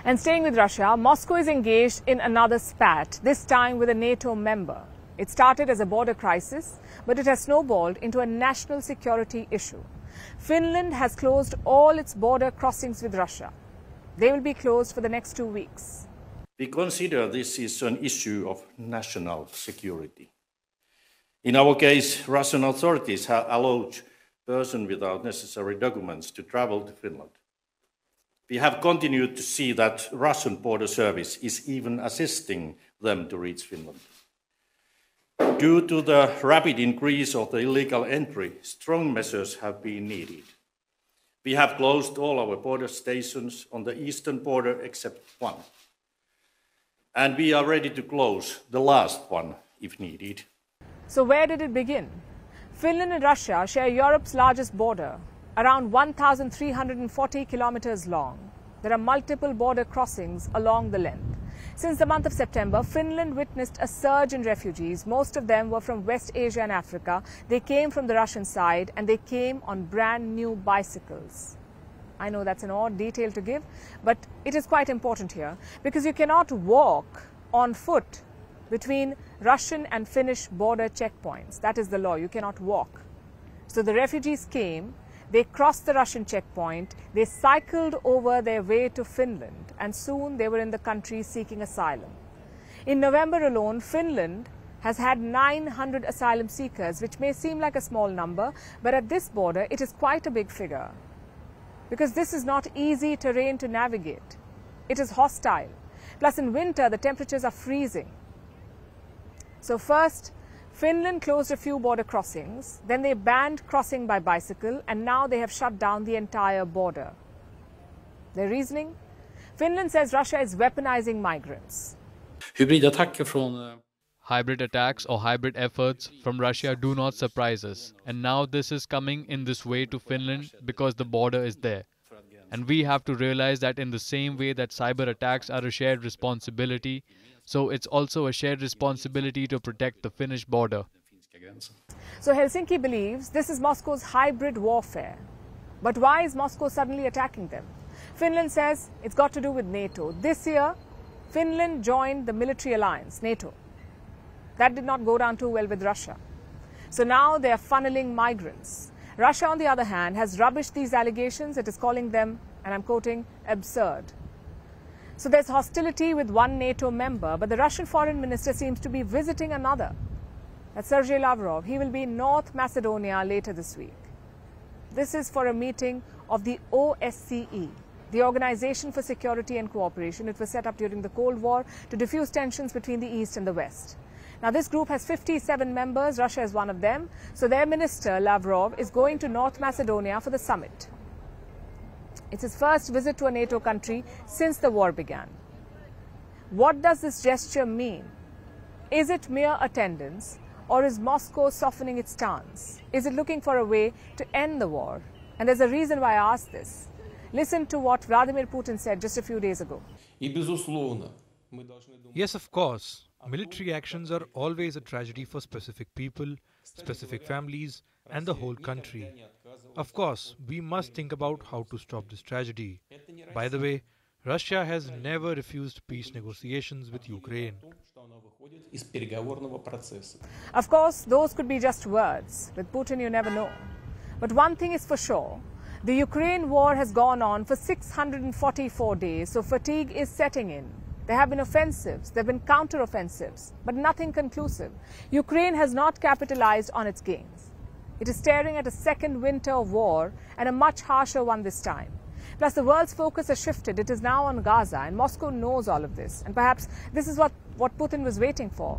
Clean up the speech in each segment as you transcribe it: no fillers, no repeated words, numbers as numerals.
And staying with Russia, Moscow is engaged in another spat, this time with a NATO member. It started as a border crisis, but it has snowballed into a national security issue. Finland has closed all its border crossings with Russia. They will be closed for the next 2 weeks. We consider this is an issue of national security. In our case, Russian authorities have allowed persons without necessary documents to travel to Finland. We have continued to see that Russian border service is even assisting them to reach Finland. Due to the rapid increase of the illegal entry, strong measures have been needed. We have closed all our border stations on the eastern border except one. And we are ready to close the last one if needed. So where did it begin? Finland and Russia share Europe's largest border, around 1,340 kilometers long. There are multiple border crossings along the length. Since the month of September, Finland witnessed a surge in refugees. Most of them were from West Asia and Africa. They came from the Russian side and they came on brand new bicycles. I know that's an odd detail to give, but it is quite important here because you cannot walk on foot between Russian and Finnish border checkpoints. That is the law. You cannot walk. So the refugees came, they crossed the Russian checkpoint, they cycled over their way to Finland, and soon they were in the country seeking asylum. In November alone, Finland has had 900 asylum seekers, which may seem like a small number, but at this border, it is quite a big figure. Because this is not easy terrain to navigate. It is hostile. Plus in winter, the temperatures are freezing. So first, Finland closed a few border crossings, then they banned crossing by bicycle, and now they have shut down the entire border. Their reasoning? Finland says Russia is weaponizing migrants. Hybrid attacks or hybrid efforts from Russia do not surprise us. And now this is coming in this way to Finland because the border is there. And we have to realize that in the same way that cyber attacks are a shared responsibility, so it's also a shared responsibility to protect the Finnish border. So Helsinki believes this is Moscow's hybrid warfare. But why is Moscow suddenly attacking them? Finland says it's got to do with NATO. This year, Finland joined the military alliance, NATO. That did not go down too well with Russia. So now they are funneling migrants. Russia, on the other hand, has rubbished these allegations. It is calling them, and I'm quoting, absurd. So there's hostility with one NATO member, but the Russian foreign minister seems to be visiting another. That's Sergei Lavrov. He will be in North Macedonia later this week. This is for a meeting of the OSCE, the Organization for Security and Cooperation. It was set up during the Cold War to diffuse tensions between the East and the West. Now, this group has 57 members. Russia is one of them. So their minister, Lavrov, is going to North Macedonia for the summit. It's his first visit to a NATO country since the war began. What does this gesture mean? Is it mere attendance, or is Moscow softening its stance? Is it looking for a way to end the war? And there's a reason why I ask this. Listen to what Vladimir Putin said just a few days ago. Yes, of course. Military actions are always a tragedy for specific people, specific families, and the whole country. Of course, we must think about how to stop this tragedy. By the way, Russia has never refused peace negotiations with Ukraine. Of course, those could be just words. With Putin, you never know. But one thing is for sure. The Ukraine war has gone on for 644 days, so fatigue is setting in. There have been offensives, there have been counter-offensives, but nothing conclusive. Ukraine has not capitalized on its gains. It is staring at a second winter of war, and a much harsher one this time. Plus, the world's focus has shifted. It is now on Gaza, and Moscow knows all of this. And perhaps this is what Putin was waiting for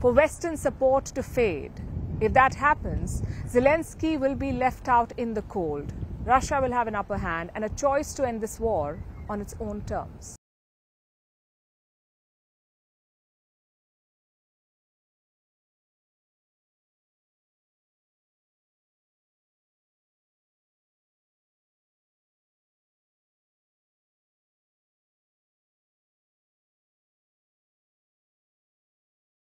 Western support to fade. If that happens, Zelensky will be left out in the cold. Russia will have an upper hand and a choice to end this war on its own terms.